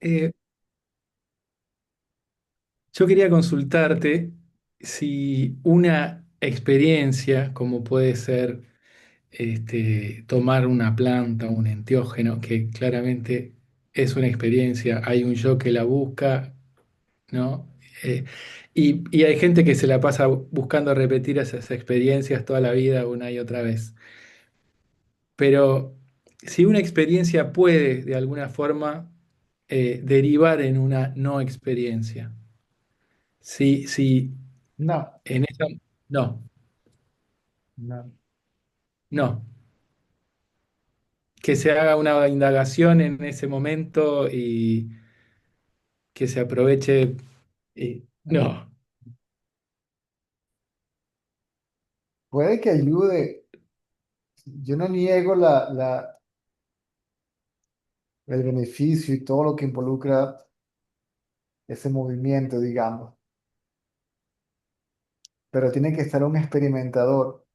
Eh, yo quería consultarte si una experiencia, como puede ser tomar una planta, un enteógeno, que claramente es una experiencia, hay un yo que la busca, ¿no? Y hay gente que se la pasa buscando repetir esas experiencias toda la vida, una y otra vez. Pero si una experiencia puede, de alguna forma, derivar en una no experiencia, si No, en esa... No, no. no. Que se haga una indagación en ese momento y que se aproveche. No, Puede que ayude. Yo no niego el beneficio y todo lo que involucra ese movimiento, digamos, pero tiene que estar un experimentador,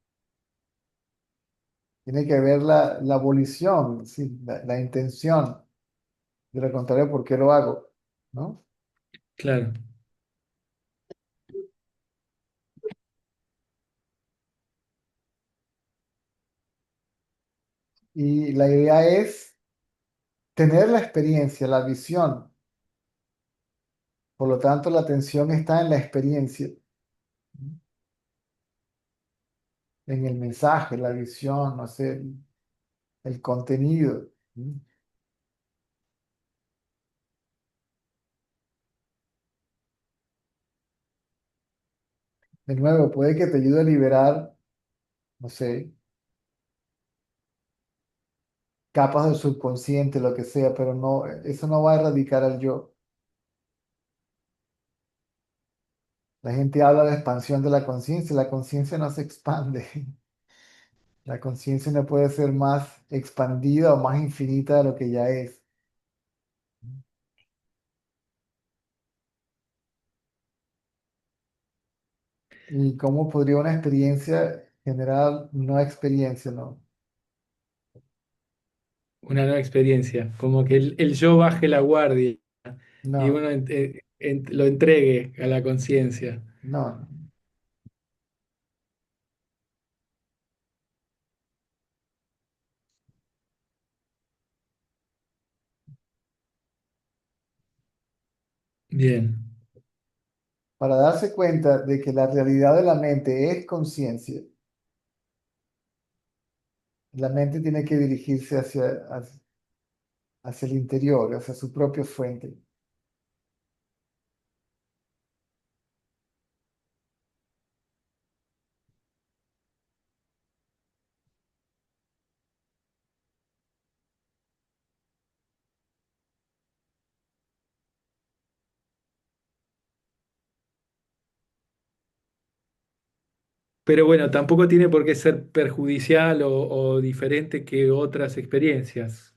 tiene que ver la volición, sí, la intención. De lo contrario, ¿por qué lo hago? ¿No? claro. Y la idea es tener la experiencia, la visión. Por lo tanto, la atención está en la experiencia, en el mensaje, la visión, no sé, el contenido. De nuevo, puede que te ayude a liberar, no sé, capas del subconsciente, lo que sea, pero no, eso no va a erradicar al yo. La gente habla de expansión de la conciencia no se expande. La conciencia no puede ser más expandida o más infinita de lo que ya es. ¿Y cómo podría una experiencia generar no experiencia, no? Una nueva experiencia. Como que el yo baje la guardia y No, uno lo entregue a la conciencia. no. Bien. Para darse cuenta de que la realidad de la mente es conciencia, la mente tiene que dirigirse hacia el interior, hacia su propia fuente. Pero bueno, tampoco tiene por qué ser perjudicial o diferente que otras experiencias.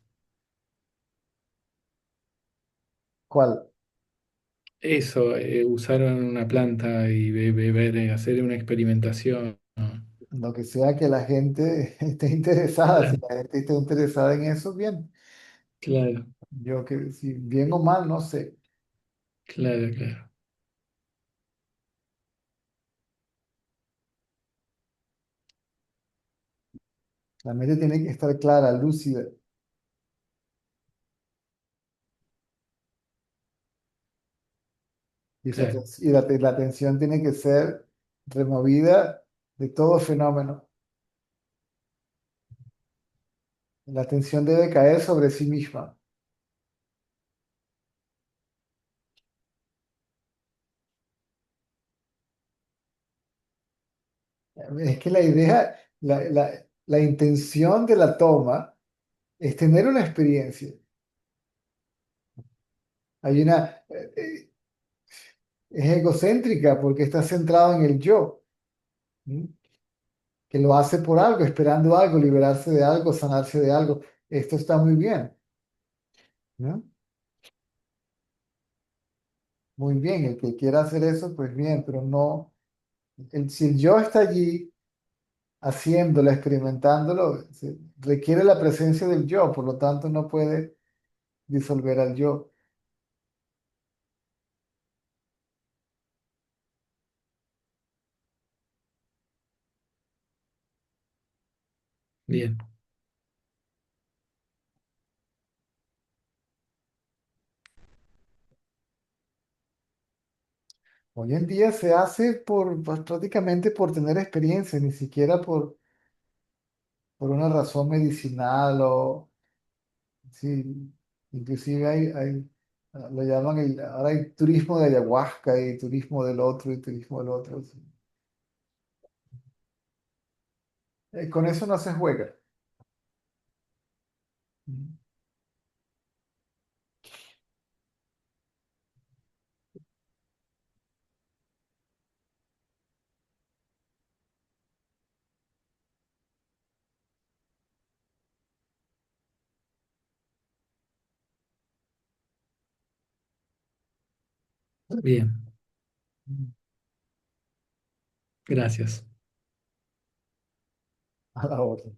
¿Cuál? Eso, usaron una planta y beber, hacer una experimentación, ¿no? Lo que sea que la gente esté interesada. Si Claro, la gente está interesada en eso, bien. claro, Yo que si bien o mal, no sé. claro, claro. La mente tiene que estar clara, lúcida. Claro. Y la atención tiene que ser removida de todo fenómeno. La atención debe caer sobre sí misma. Es que la idea, la intención de la toma es tener una experiencia. Hay es egocéntrica porque está centrado en el yo, ¿m? Que lo hace por algo, esperando algo, liberarse de algo, sanarse de algo. Esto está muy bien, ¿no? Muy bien, el que quiera hacer eso, pues bien, pero no, si el yo está allí haciéndolo, experimentándolo, requiere la presencia del yo, por lo tanto no puede disolver al yo. Bien, Hoy en día se hace pues, prácticamente por tener experiencia, ni siquiera por una razón medicinal o sí, inclusive lo llaman ahora hay turismo de ayahuasca y turismo del otro y turismo del otro. Sí. Con eso no se juega. Mm. bien, Mm. gracias. A la orden.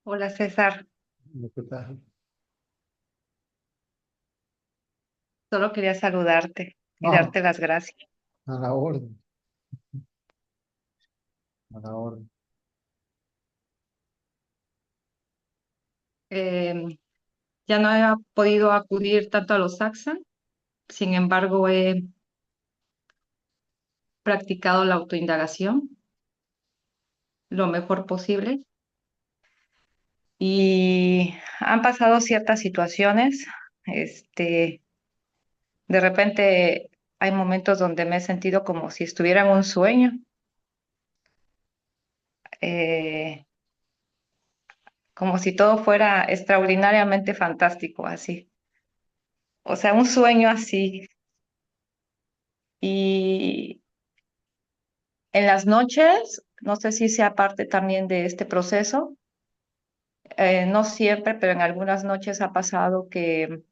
Hola César, ¿Qué tal? solo quería saludarte y No, darte las gracias. a la orden, a la orden. Eh, ya no he podido acudir tanto a los Saxon, sin embargo he practicado la autoindagación lo mejor posible y han pasado ciertas situaciones. Este, de repente hay momentos donde me he sentido como si estuviera en un sueño, eh, como si todo fuera extraordinariamente fantástico, así. O sea, un sueño así. Y en las noches, no sé si sea parte también de este proceso, no siempre, pero en algunas noches ha pasado que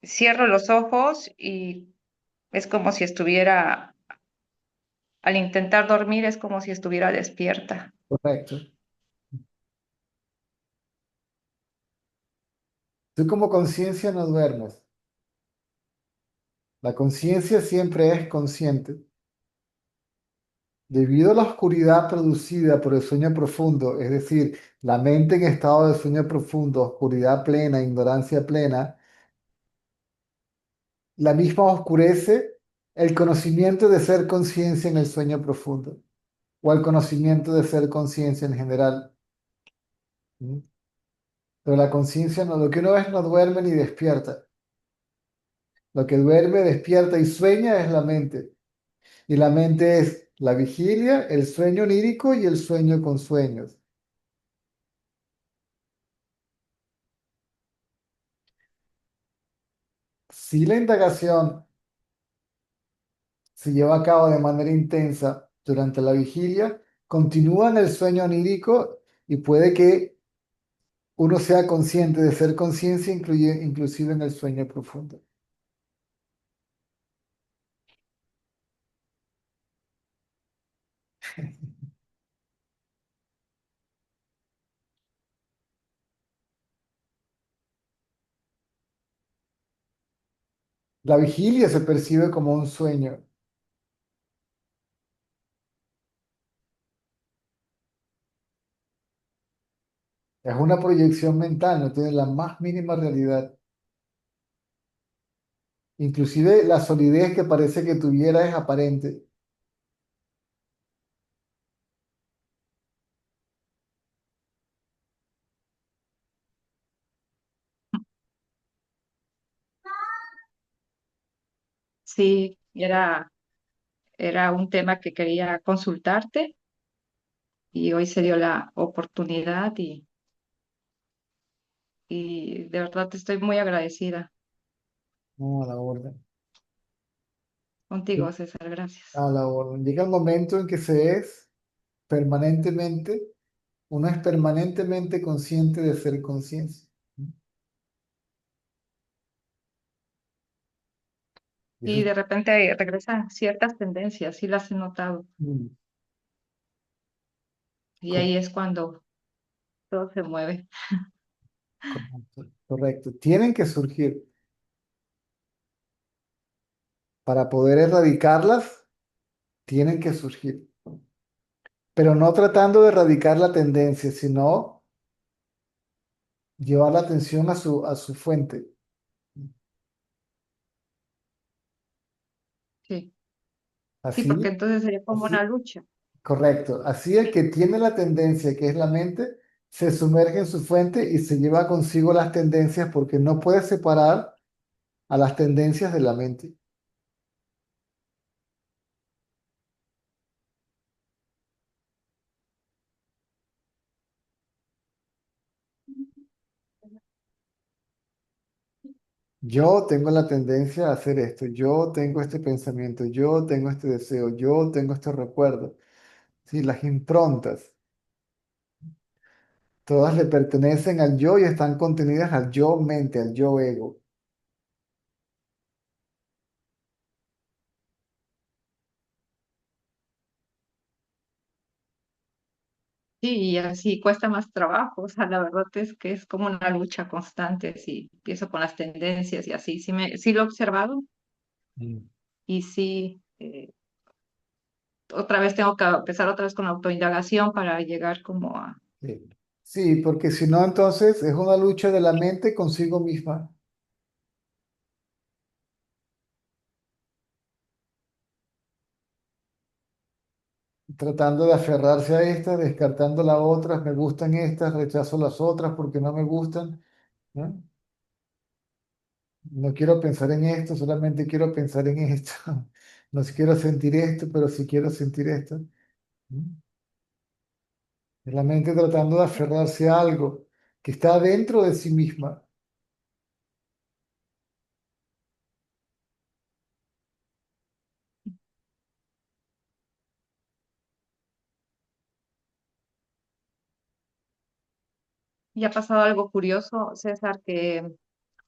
cierro los ojos y es como si estuviera, al intentar dormir, es como si estuviera despierta. Correcto. Tú como conciencia no duermes. La conciencia siempre es consciente. Debido a la oscuridad producida por el sueño profundo, es decir, la mente en estado de sueño profundo, oscuridad plena, ignorancia plena, la misma oscurece el conocimiento de ser conciencia en el sueño profundo o el conocimiento de ser conciencia en general. ¿Mm? Pero la conciencia no, lo que uno es no duerme ni despierta. Lo que duerme, despierta y sueña es la mente. Y la mente es la vigilia, el sueño onírico y el sueño con sueños. Si la indagación se lleva a cabo de manera intensa durante la vigilia, continúa en el sueño onírico y puede que uno sea consciente de ser conciencia, inclusive en el sueño profundo. La vigilia se percibe como un sueño. Es una proyección mental, no tiene la más mínima realidad. Inclusive la solidez que parece que tuviera es aparente. Sí, era un tema que quería consultarte y hoy se dio la oportunidad y de verdad te estoy muy agradecida No, a la orden. contigo, César. Gracias. A la orden. Llega el momento en que se es permanentemente, uno es permanentemente consciente de ser conciencia. Y eso Y es de repente regresan ciertas tendencias, sí las he notado. mm, Y co- ahí es cuando todo se mueve. correcto. Correcto. Tienen que surgir para poder erradicarlas, tienen que surgir. Pero no tratando de erradicar la tendencia, sino llevar la atención a su fuente. Sí, sí, porque Así, entonces sería como una así, lucha. correcto. Así el que tiene la tendencia, que es la mente, se sumerge en su fuente y se lleva consigo las tendencias porque no puede separar a las tendencias de la mente. Yo tengo la tendencia a hacer esto, yo tengo este pensamiento, yo tengo este deseo, yo tengo este recuerdo. Sí, las improntas, todas le pertenecen al yo y están contenidas al yo mente, al yo ego. Sí, y así cuesta más trabajo, o sea, la verdad es que es como una lucha constante, si empiezo con las tendencias y así, sí lo he observado Mm. y sí, otra vez tengo que empezar otra vez con la autoindagación para llegar como a, Sí. Sí, porque si no, entonces es una lucha de la mente consigo misma, tratando de aferrarse a estas, descartando las otras, me gustan estas, rechazo las otras porque no me gustan, ¿no? No quiero pensar en esto, solamente quiero pensar en esto. No quiero sentir esto, pero sí quiero sentir esto. ¿No? Es la mente tratando de aferrarse a algo que está dentro de sí misma. y ha pasado algo curioso, César, que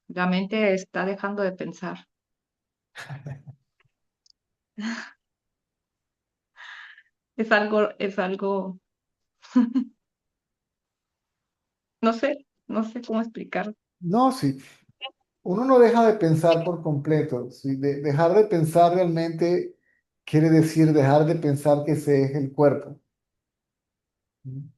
la mente está dejando de pensar. Es algo, no sé cómo explicar. No, sí, uno no deja de pensar por completo. ¿Sí? Dejar de pensar realmente quiere decir dejar de pensar que ese es el cuerpo. ¿Mm?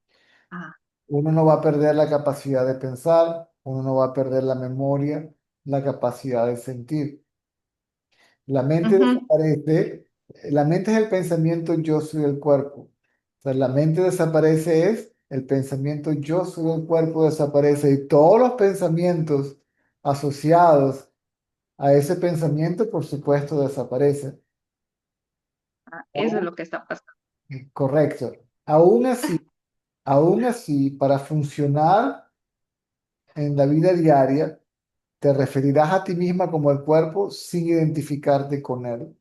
Ah, Uno no va a perder la capacidad de pensar, uno no va a perder la memoria, la capacidad de sentir. La mente ujú. desaparece, la mente es el pensamiento yo soy el cuerpo. O sea, la mente desaparece es el pensamiento yo soy el cuerpo desaparece y todos los pensamientos asociados a ese pensamiento, por supuesto, desaparecen. Eso es lo que está pasando. Correcto. Aún así, para funcionar en la vida diaria, te referirás a ti misma como el cuerpo sin identificarte con él.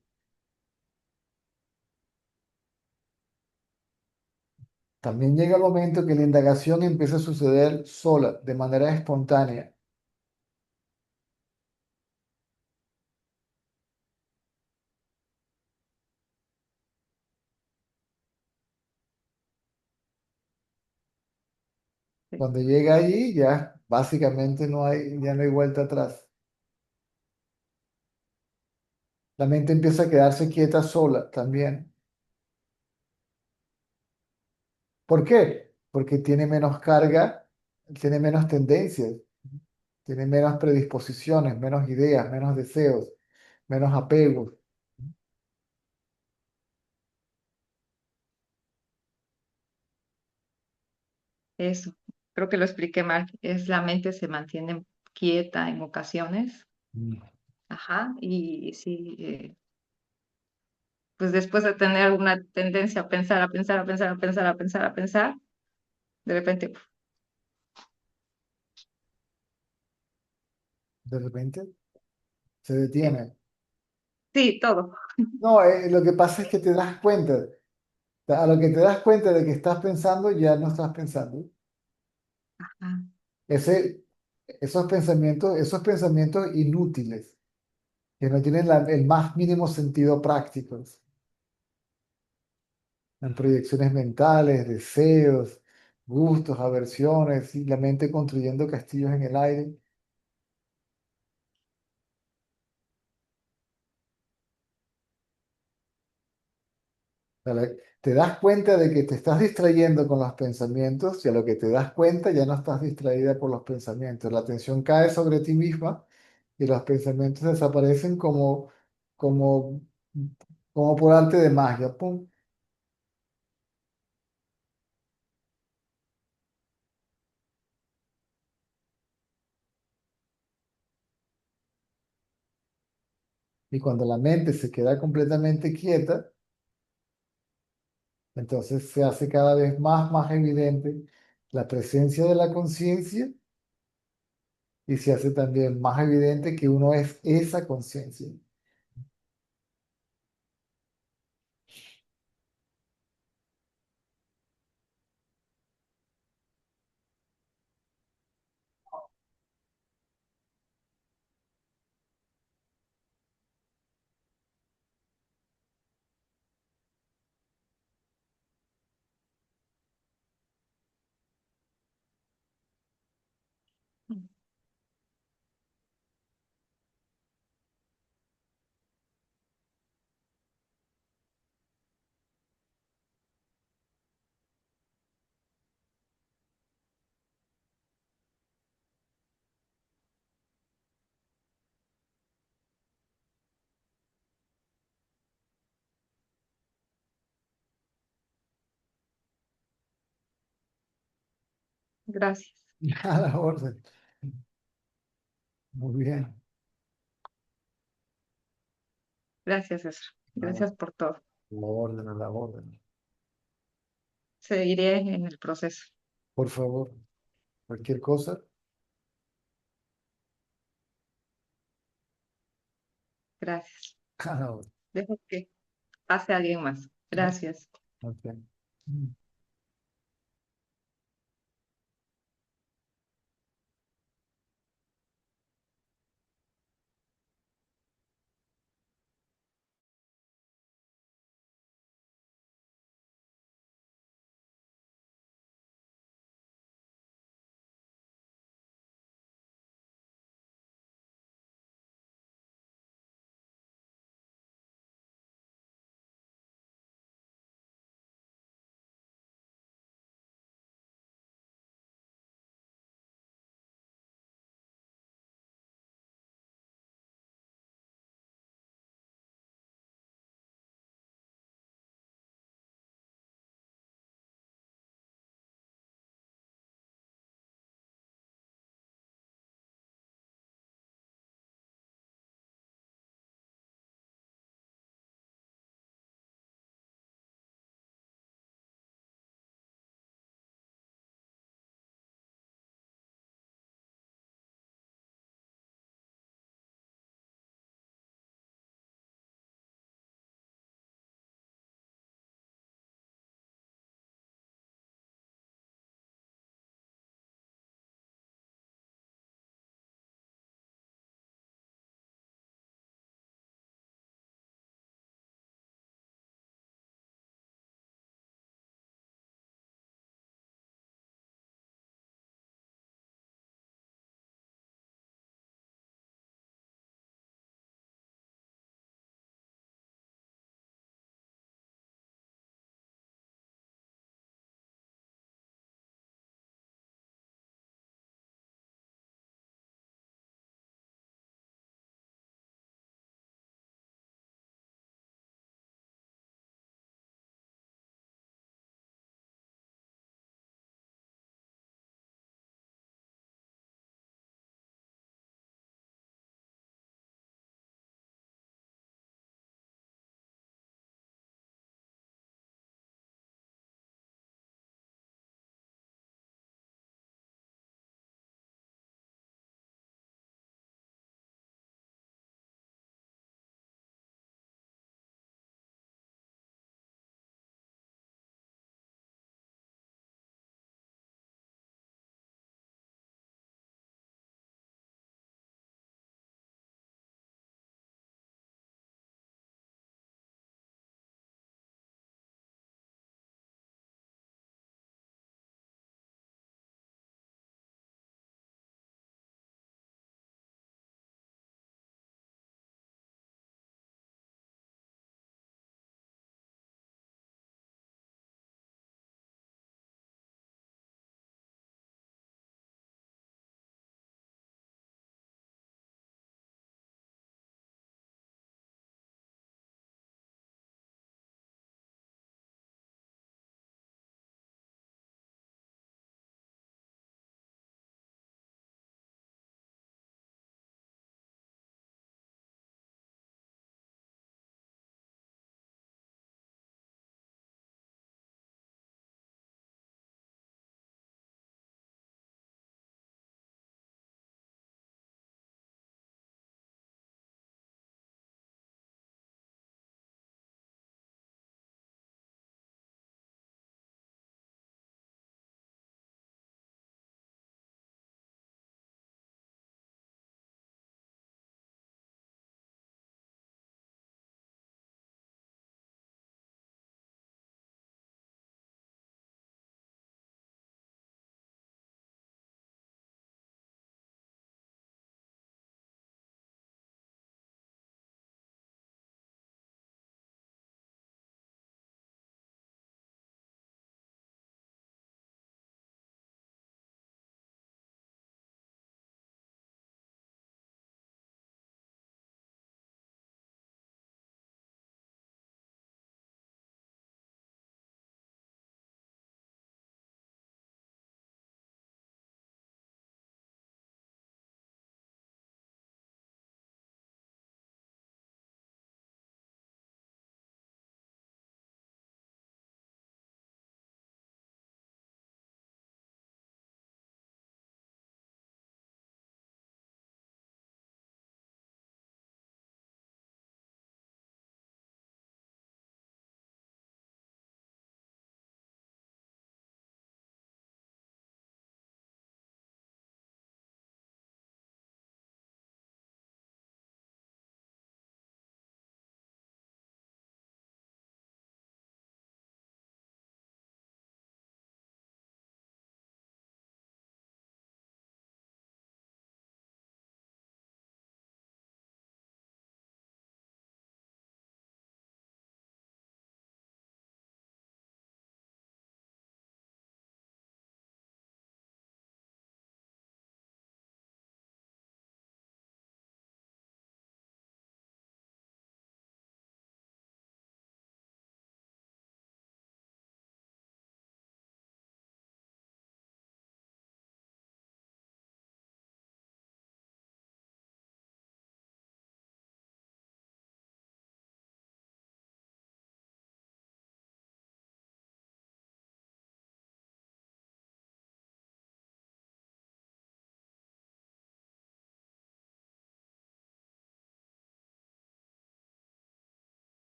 También llega el momento que la indagación empieza a suceder sola, de manera espontánea, Sí. cuando llega allí, ya básicamente ya no hay vuelta atrás. La mente empieza a quedarse quieta sola también. ¿Por qué? Porque tiene menos carga, tiene menos tendencias, tiene menos predisposiciones, menos ideas, menos deseos, menos apegos. Eso, creo que lo expliqué mal. Es la mente se mantiene quieta en ocasiones. Mm. Ajá, y sí, pues después de tener alguna tendencia a pensar, a pensar, a pensar, a pensar, a pensar, a pensar, de repente, De repente se sí, detiene. sí, todo. No, lo que pasa es que te das cuenta. A lo que te das cuenta de que estás pensando, ya no estás pensando. Ajá, Ese, esos pensamientos inútiles, que no tienen el más mínimo sentido práctico, en proyecciones mentales, deseos, gustos, aversiones, y la mente construyendo castillos en el aire. O sea, te das cuenta de que te estás distrayendo con los pensamientos y a lo que te das cuenta ya no estás distraída por los pensamientos. La atención cae sobre ti misma y los pensamientos desaparecen como, como por arte de magia. ¡Pum! Y cuando la mente se queda completamente quieta, entonces se hace cada vez más evidente la presencia de la conciencia y se hace también más evidente que uno es esa conciencia. Gracias, A la orden. Muy bien. gracias, César. A Gracias por todo. la orden, a la orden. Seguiré en el proceso. Por favor, cualquier cosa. Gracias. A la orden. Dejo que pase alguien más. ¿No? Gracias. Ok.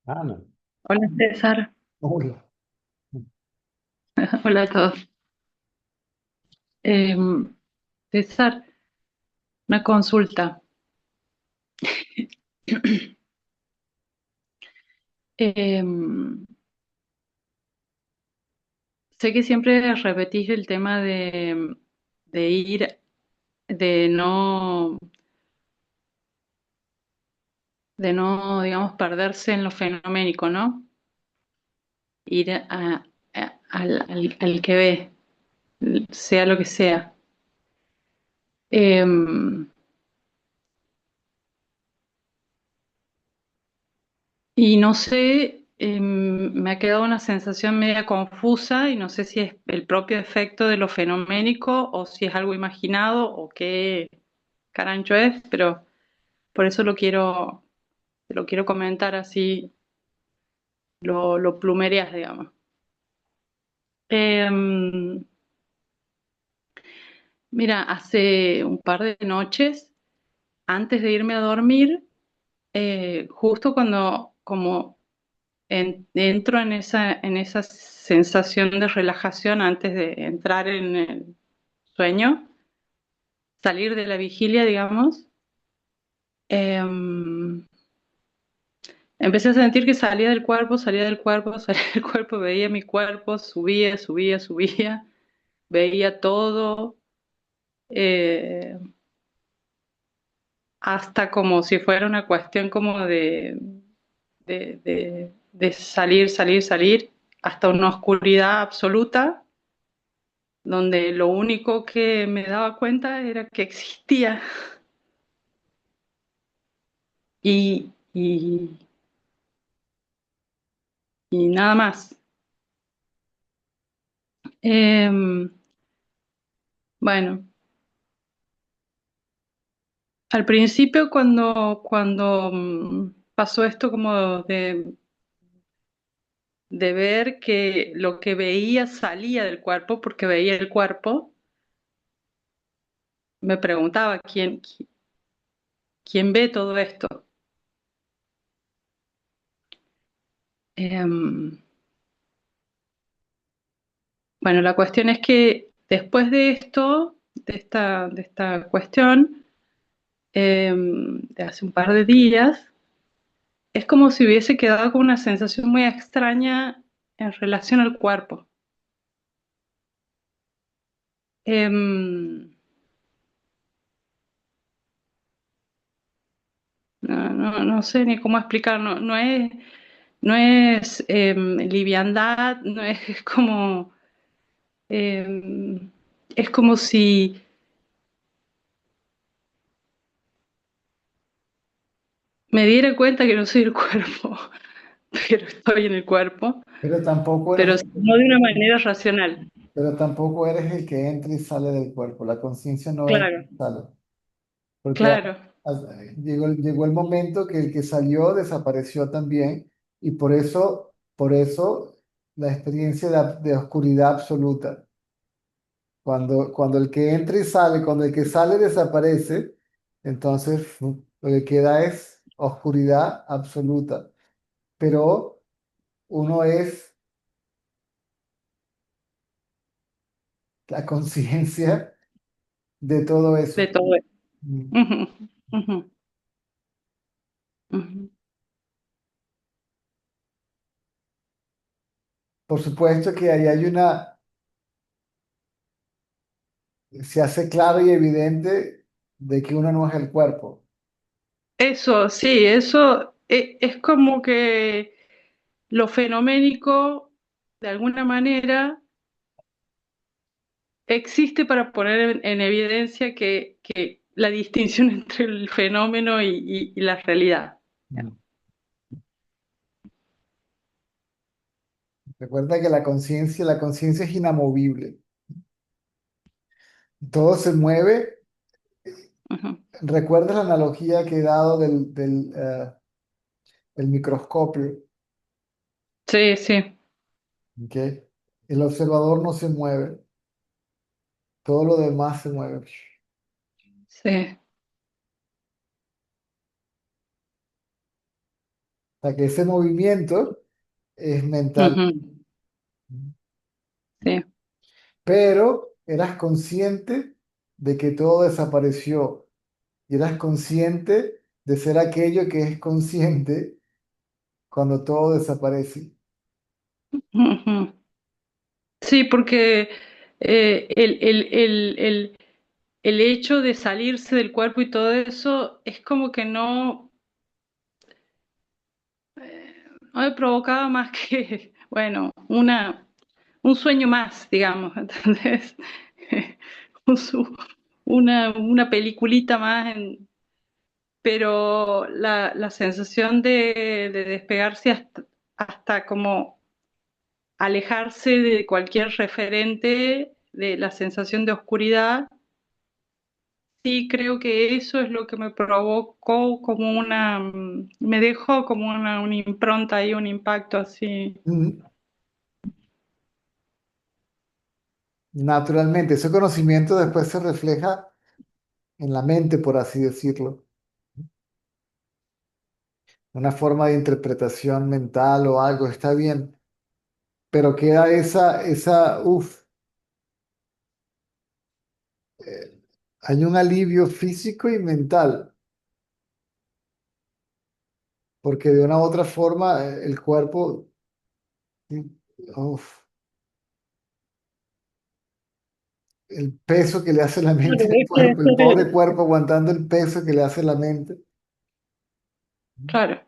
Ana, Hola César, hola. hola a todos. Em, César, una consulta. Em, Sé que siempre repetís el tema de ir, de no, digamos, perderse en lo fenoménico, ¿no? Ir al que ve, sea lo que sea. Em, Y no sé, me ha quedado una sensación media confusa y no sé si es el propio efecto de lo fenoménico o si es algo imaginado o qué carancho es, pero por eso te lo quiero comentar así, lo plumereas, digamos. Em, Mira, hace un par de noches, antes de irme a dormir, justo cuando como entro en esa sensación de relajación antes de entrar en el sueño, salir de la vigilia, digamos, em, empecé a sentir que salía del cuerpo, salía del cuerpo, salía del cuerpo, veía mi cuerpo, subía, subía, subía, veía todo, eh, hasta como si fuera una cuestión como de salir, salir, salir, hasta una oscuridad absoluta donde lo único que me daba cuenta era que existía y, y, y nada más. Eh, bueno, al principio cuando pasó esto como de ver que lo que veía salía del cuerpo, porque veía el cuerpo, me preguntaba quién ve todo esto. Eh, bueno, la cuestión es que después de esto, de esta cuestión, de hace un par de días, es como si hubiese quedado con una sensación muy extraña en relación al cuerpo. Em, no sé ni cómo explicar, no es liviandad, no es, em, es como si me diera cuenta que no soy el cuerpo, pero estoy en el cuerpo, Pero tampoco eres, pero no de una manera racional. pero tampoco eres el que entra y sale del cuerpo. La conciencia no entra Claro, y sale. Porque claro, llegó el momento que el que salió desapareció también y por eso la experiencia de oscuridad absoluta. Cuando el que entra y sale, cuando el que sale desaparece, entonces lo que queda es oscuridad absoluta. Pero uno es la conciencia de todo de eso. todo eso. Mm. Ujú, ujú, ujú. Por supuesto que ahí hay se hace claro y evidente de que uno no es el cuerpo. Eso, sí, eso es como que lo fenoménico, de alguna manera, existe para poner en evidencia que la distinción entre el fenómeno y la realidad. Mm. Recuerda que la conciencia es inamovible. Todo se mueve. Ujú. ¿Recuerdas la analogía que he dado el microscopio? Sí, sí, ¿Ok? El observador no se mueve, todo lo demás se mueve. sí. O sea, que ese movimiento es mental, Ujú, sí. pero eras consciente de que todo desapareció y eras consciente de ser aquello que es consciente cuando todo desaparece. Ujú. Sí, porque el hecho de salirse del cuerpo y todo eso es como que no me provocaba más que, bueno, un sueño más, digamos, ¿entendés? Un su- una peliculita más, pero la sensación de despegarse hasta como alejarse de cualquier referente, de la sensación de oscuridad. Sí, creo que eso es lo que me provocó como me dejó como una impronta y un impacto así. Mm. Naturalmente, ese conocimiento después se refleja en la mente, por así decirlo. Una forma de interpretación mental o algo, está bien, pero queda hay un alivio físico y mental, porque de una u otra forma el cuerpo, mm, uf, el peso que le hace la Claro, mente al es que cuerpo, el pobre cuerpo aguantando el peso que le hace la mente. claro,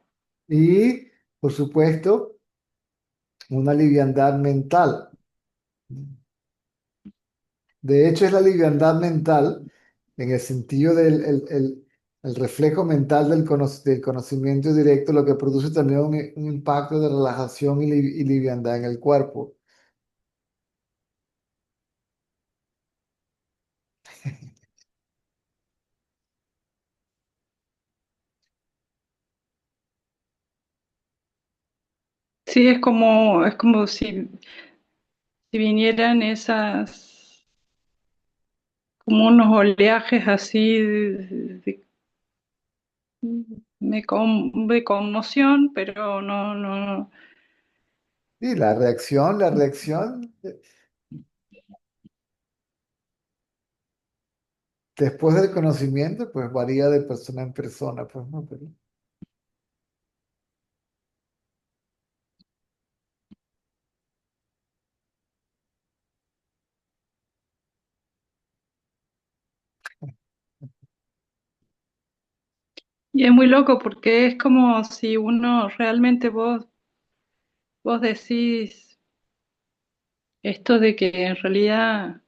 Y, por supuesto, una liviandad mental. De hecho, es la liviandad mental en el sentido el reflejo mental del conocimiento directo, lo que produce también un impacto de relajación y liviandad en el cuerpo. sí, es como si vinieran como unos oleajes así de conmoción, pero no, Y la reacción, después del conocimiento, pues varía de persona en persona, pues, ¿no? y es muy loco porque es como si uno realmente vos decís esto de que en realidad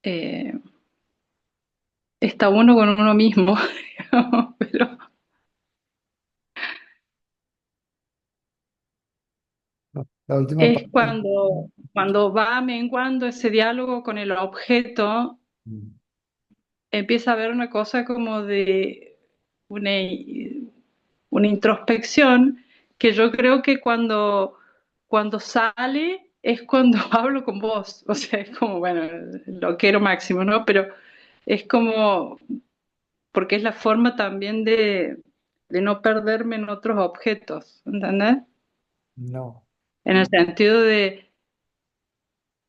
eh, está uno con uno mismo, digamos, pero No, la última es parte. cuando va menguando ese diálogo con el objeto, Mm. empieza a haber una cosa como de una, una introspección que yo creo que cuando sale es cuando hablo con vos, o sea, es como, bueno, lo quiero máximo, ¿no? Pero es como, porque es la forma también de no perderme en otros objetos, ¿entendés? No. En el sentido de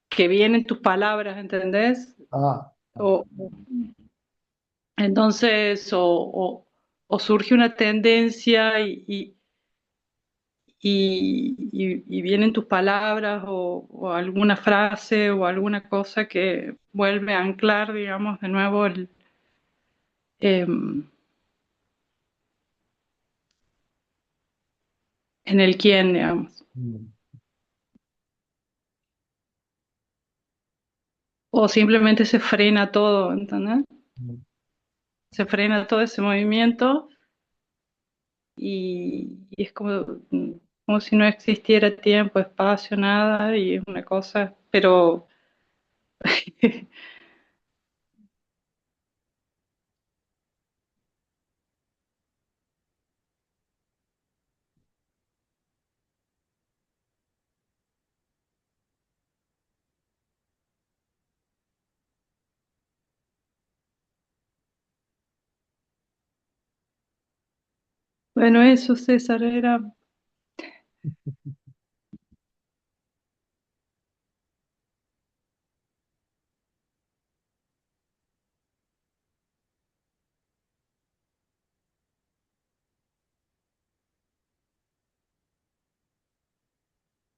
que vienen tus palabras, ¿entendés? Ah, ah, O, entonces, o surge una tendencia y vienen tus palabras o alguna frase o alguna cosa que vuelve a anclar, digamos, de nuevo em, en el quién, digamos. mm, O simplemente se frena todo, ¿entendés? mm, Se frena todo ese movimiento y es como si no existiera tiempo, espacio, nada, y es una cosa, pero Bueno, eso, César, era...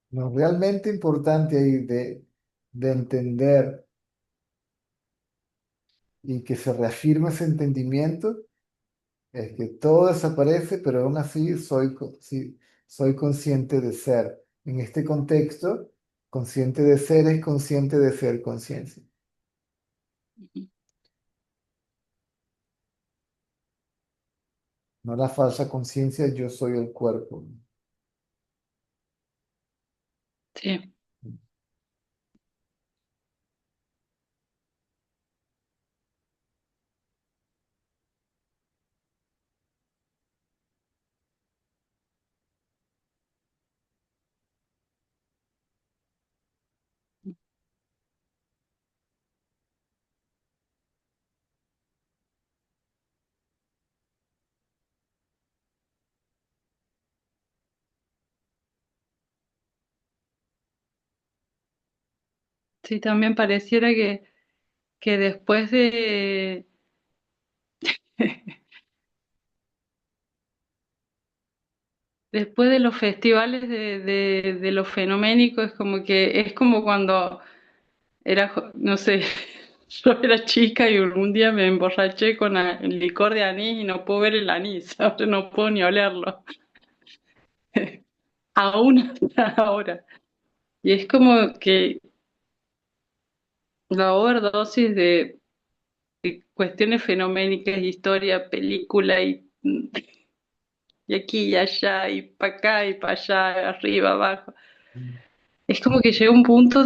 Lo realmente importante ahí de entender y que se reafirme ese entendimiento es que todo desaparece, pero aún así sí, soy consciente de ser. En este contexto, consciente de ser es consciente de ser conciencia. No la falsa conciencia, yo soy el cuerpo. Sí, sí, también pareciera que después de... Después de los festivales de lo fenoménico, es como que es como cuando era, no sé, yo era chica y un día me emborraché con el licor de anís y no puedo ver el anís, ahora no puedo ni olerlo, aún hasta ahora. Y es como que la overdosis de cuestiones fenoménicas, historia, película y aquí y allá y para acá y para allá, arriba, abajo. Es como que llega un punto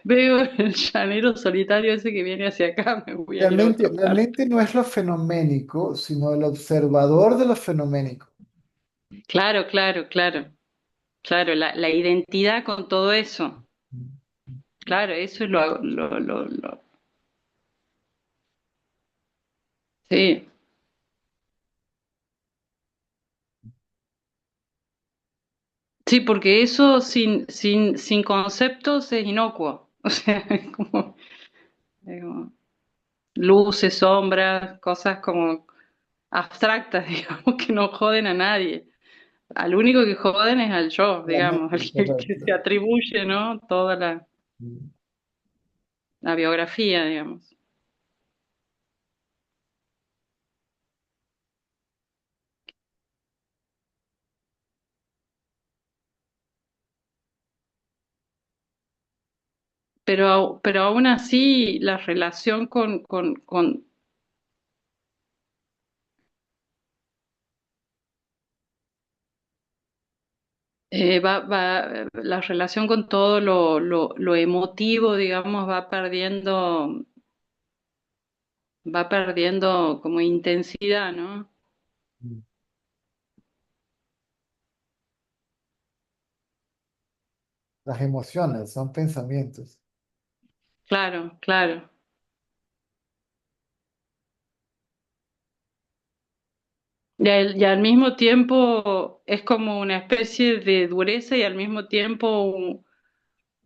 veo el llanero solitario ese que viene hacia acá, me voy a ir a otra parte. Realmente no es lo fenoménico, sino el observador de lo fenoménico. Claro, claro, claro, claro, la identidad con todo eso. Claro, eso es sí. Sí, porque eso sin conceptos es inocuo. O sea, es como luces, sombras, cosas como abstractas, digamos, que no joden a nadie. Al único que joden es al yo, La digamos, mente, al que se correcto. atribuye, ¿no? Toda la biografía, digamos. Pero aún así, la relación con la relación con todo lo emotivo, digamos, va perdiendo como intensidad, ¿no? Las emociones son pensamientos. Claro, claro. Y al mismo tiempo es como una especie de dureza y al mismo tiempo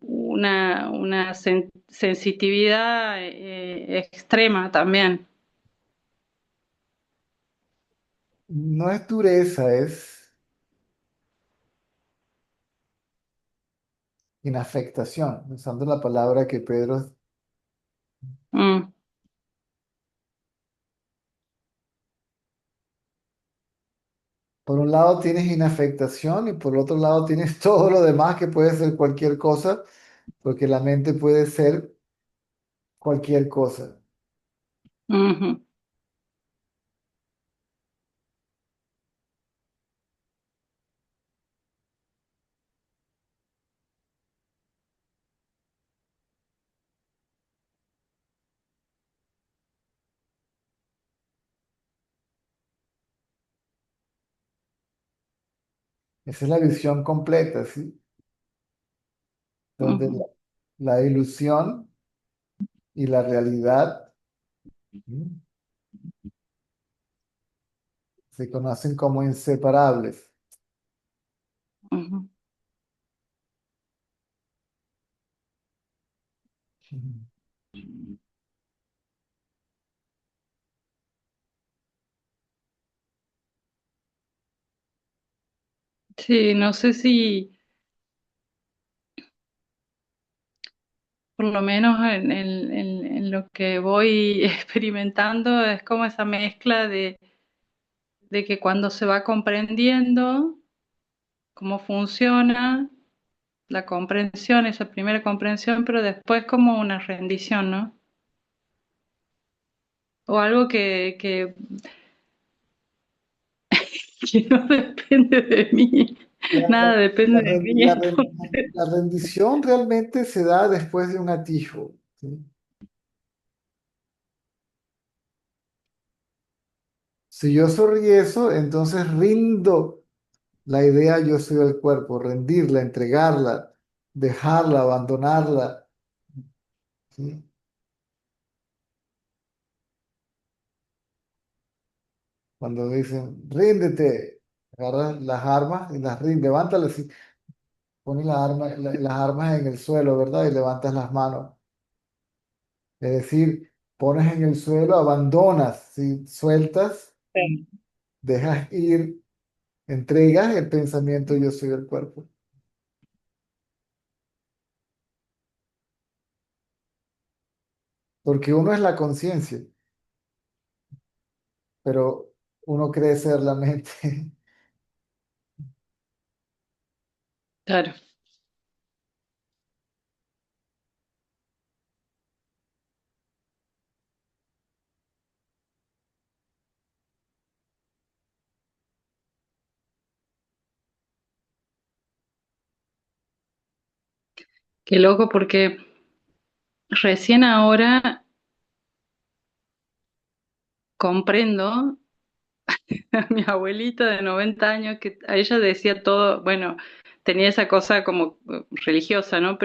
una sensitividad extrema también. No es dureza, es inafectación, usando la palabra que Pedro. Mm, Por un lado tienes inafectación y por otro lado tienes todo lo demás que puede ser cualquier cosa, porque la mente puede ser cualquier cosa. ujú. Esa es la visión completa, ¿sí? Donde Ujú. la ilusión y la realidad, ¿sí? se conocen como inseparables. Ujú. Ujú. Sí, no sé si, por lo menos en lo que voy experimentando, es como esa mezcla de que cuando se va comprendiendo cómo funciona la comprensión, esa primera comprensión, pero después como una rendición, ¿no? O algo que no depende de mí, La, nada la depende de ren- mí, la ren- entonces, la rendición realmente se da después de un atijo, ¿sí? Si yo soy eso, entonces rindo la idea yo soy el cuerpo, rendirla, entregarla, dejarla, abandonarla, ¿sí? Cuando dicen, ríndete, agarras las armas y las rindes, levántalas y pones las armas en el suelo, ¿verdad? Y levantas las manos. Es decir, pones en el suelo, abandonas, ¿sí? Sueltas, dejas ir, entregas el pensamiento yo soy el cuerpo. Porque uno es la conciencia, pero uno cree ser la mente. claro, qué loco porque recién ahora comprendo a mi abuelita de 90 años que a ella decía todo, bueno, tenía esa cosa como religiosa, ¿no?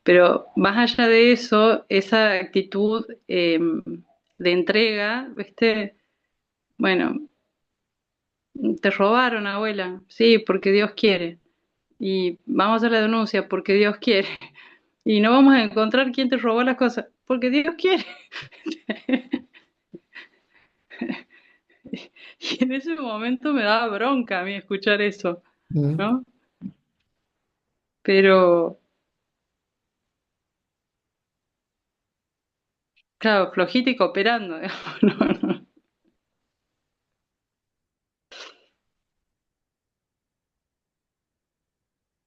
Pero más allá de eso, esa actitud de entrega, ¿viste? Bueno, te robaron, abuela, sí, porque Dios quiere. Y vamos a hacer la denuncia porque Dios quiere. Y no vamos a encontrar quién te robó las cosas porque Dios quiere. Y en ese momento me daba bronca a mí escuchar eso, Mm. ¿no? Pero, claro, flojita y cooperando, digamos, no, no.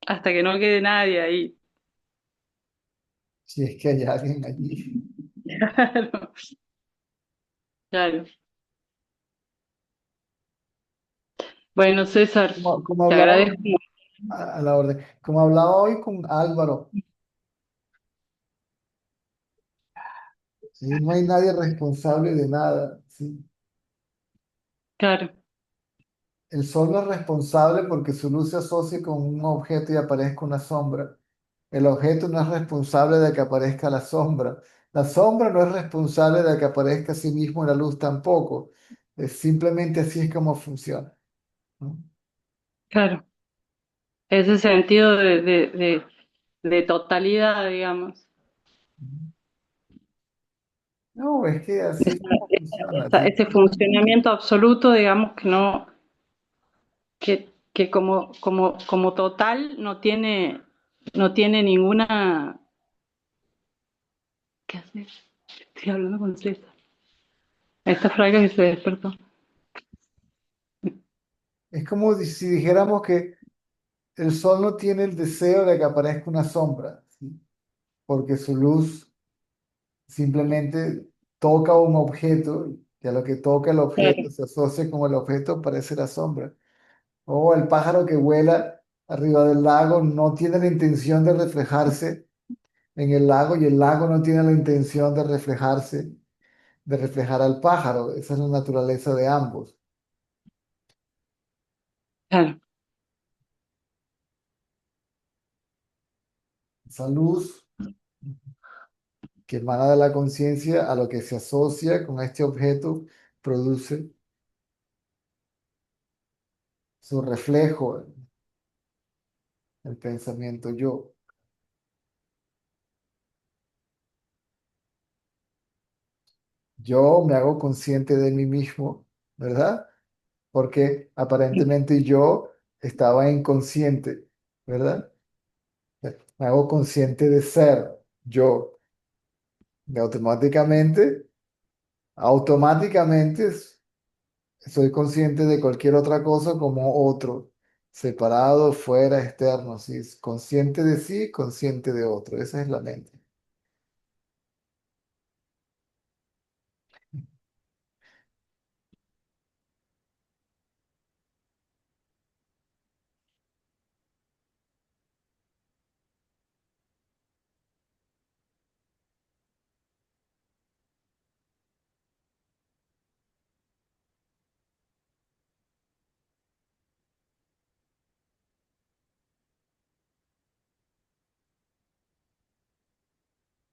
Hasta que no quede nadie ahí. Si es que hay alguien allí. Claro, claro. Bueno, César, Como te hablaba agradezco. a la orden, como hablaba hoy con Álvaro, ¿sí? No hay nadie responsable de nada, ¿sí? Claro, El sol no es responsable porque su luz se asocia con un objeto y aparezca una sombra. El objeto no es responsable de que aparezca la sombra. La sombra no es responsable de que aparezca a sí mismo la luz tampoco. Es simplemente así es como funciona, ¿no? claro. Ese sentido de totalidad, digamos. No, es que así es como funciona. ¿Sí? Ese funcionamiento absoluto, digamos, que no, que como total no tiene ninguna. ¿Qué haces? Estoy hablando con César. Esta fraga que se despertó. Es como si dijéramos que el sol no tiene el deseo de que aparezca una sombra, ¿sí? Porque su luz simplemente toca un objeto y a lo que toca el Claro, objeto se asocia con el objeto, parece la sombra. O el pájaro que vuela arriba del lago no tiene la intención de reflejarse en el lago y el lago no tiene la intención de reflejarse, de reflejar al pájaro. Esa es la naturaleza de ambos. claro, Esa luz que emana de la conciencia a lo que se asocia con este objeto produce su reflejo, el pensamiento yo. Yo me hago consciente de mí mismo, ¿verdad? Porque aparentemente yo estaba inconsciente, ¿verdad? Me hago consciente de ser yo. Y automáticamente soy consciente de cualquier otra cosa como otro, separado, fuera, externo, ¿sí? Consciente de sí, consciente de otro. Esa es la mente.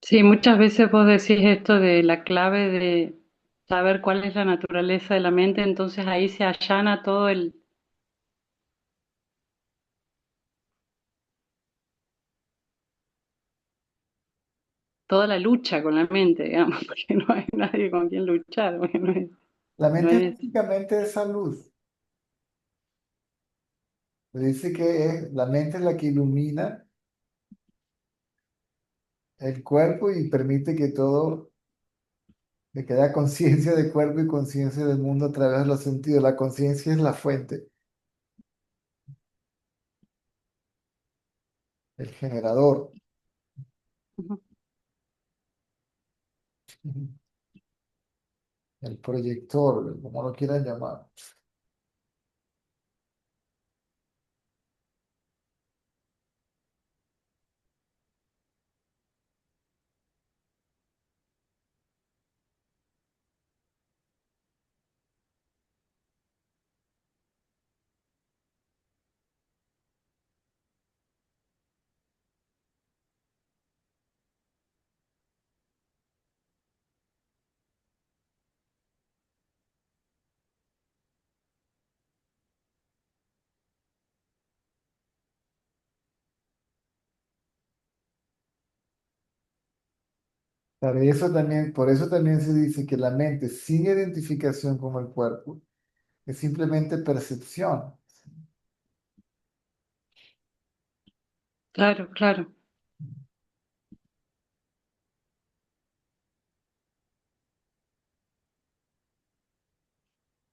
Sí, muchas veces vos decís esto de la clave de saber cuál es la naturaleza de la mente, entonces ahí se allana toda la lucha con la mente, digamos, porque no hay nadie con quien luchar, porque La no mente es es, básicamente esa luz. Dice que la mente es la que ilumina el cuerpo y permite que todo, que haya conciencia del cuerpo y conciencia del mundo a través de los sentidos. La conciencia es la fuente, el generador, el proyector, como lo quieran llamar. Por eso también se dice que la mente sin identificación con el cuerpo es simplemente percepción. claro, claro,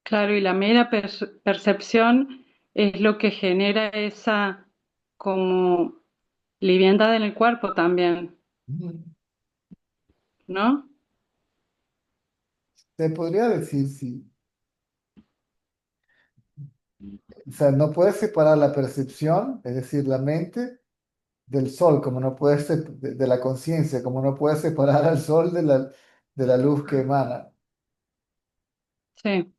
claro, y la mera percepción es lo que genera esa como liviandad en el cuerpo también, Ujú. ¿no? Se podría decir sí. O sea, no puedes separar la percepción, es decir, la mente, del sol, como no puedes de la conciencia, como no puedes separar al sol de la luz que emana. Sí,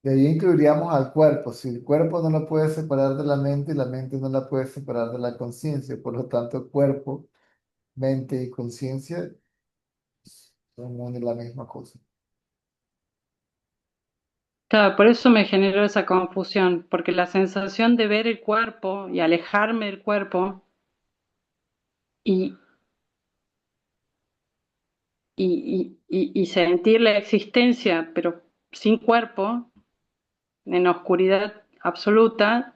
De ahí incluiríamos al cuerpo. Si el cuerpo no lo puede separar de la mente y la mente no la puede separar de la conciencia, por lo tanto, cuerpo, mente y conciencia son una y la misma cosa. claro, por eso me generó esa confusión, porque la sensación de ver el cuerpo y alejarme del cuerpo y, y sentir la existencia, pero sin cuerpo, en oscuridad absoluta,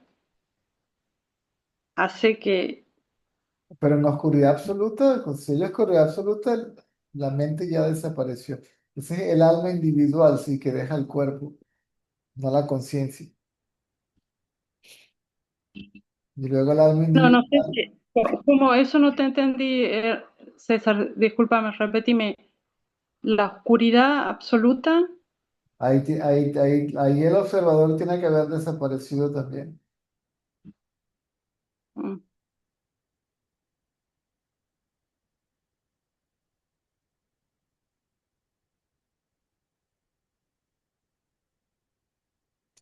hace que, Pero en la oscuridad absoluta, si hay oscuridad absoluta, la mente ya desapareció. Ese es el alma individual, sí, que deja el cuerpo, no la conciencia. Y luego el alma no, no sé, individual, como eso no te entendí, César, discúlpame, repetime, la oscuridad absoluta, ahí el observador tiene que haber desaparecido también. mm,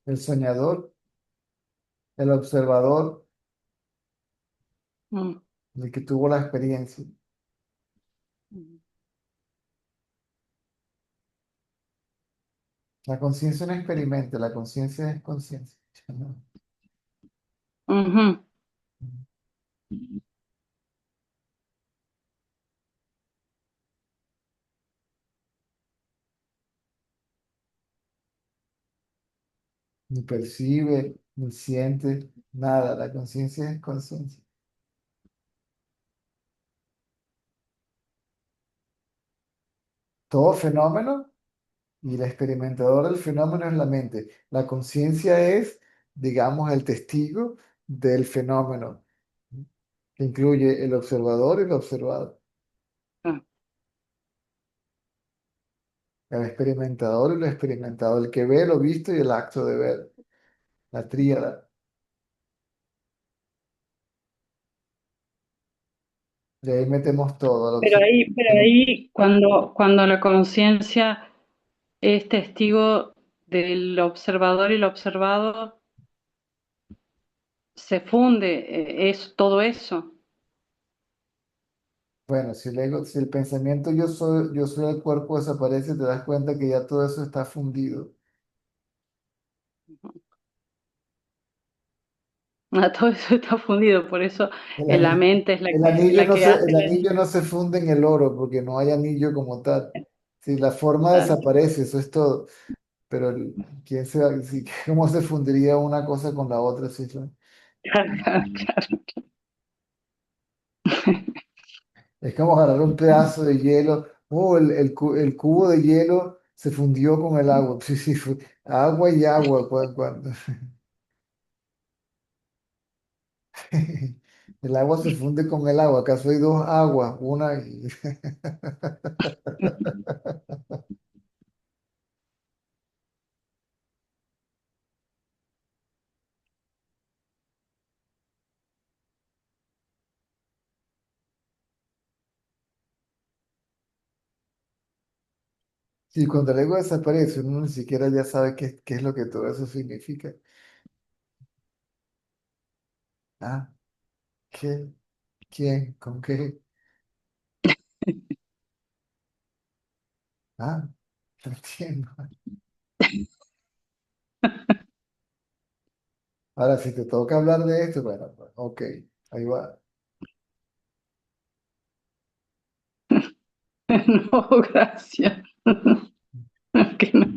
El soñador, el observador, mm, el que tuvo la experiencia. mm. La conciencia no experimenta, la conciencia es conciencia. Ujú. Ni percibe, ni siente, nada. La conciencia es conciencia. Todo fenómeno y el experimentador del fenómeno es la mente. La conciencia es, digamos, el testigo del fenómeno, que incluye el observador y el observado. Ah, El experimentador y lo experimentado. El que ve lo visto y el acto de ver. La tríada. Y ahí metemos todo. pero ahí cuando la conciencia es testigo del observador y lo observado, se funde, es todo eso. Bueno, si el pensamiento yo soy el cuerpo desaparece, te das cuenta que ya todo eso está fundido. Todo eso está fundido, por eso El, la ani- mente es la que hace el anillo no se funde en el oro porque no hay anillo como tal. Si la forma la... desaparece, eso es todo. Pero quién sabe, cómo se fundiría una cosa con la otra. Sí, sí. Es como agarrar un pedazo de hielo. Oh, el cubo de hielo se fundió con el agua. Sí, sí, agua y agua. El agua se funde con el agua. ¿Acaso hay dos aguas? Una y... Sí, cuando el ego desaparece, uno ni siquiera ya sabe qué es lo que todo eso significa. Ah, ¿qué? ¿Quién? ¿Con qué? Ah, no entiendo. Ahora, si te toca hablar de esto, bueno, pues, ok, ahí va. No, gracias. Que no.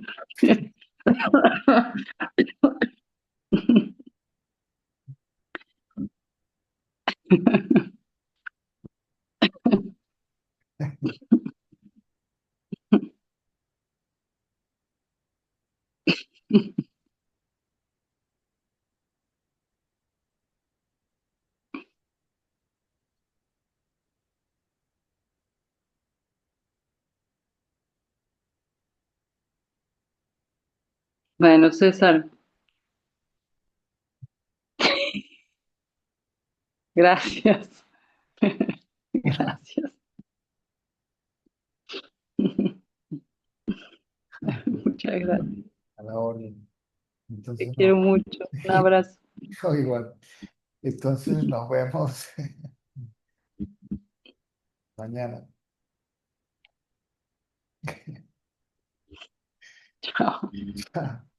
Bueno, César, gracias. Gracias. Muchas gracias. A la orden. Te Entonces, quiero no, mucho. Un abrazo. igual. Entonces, nos vemos mañana. Chao. Chao.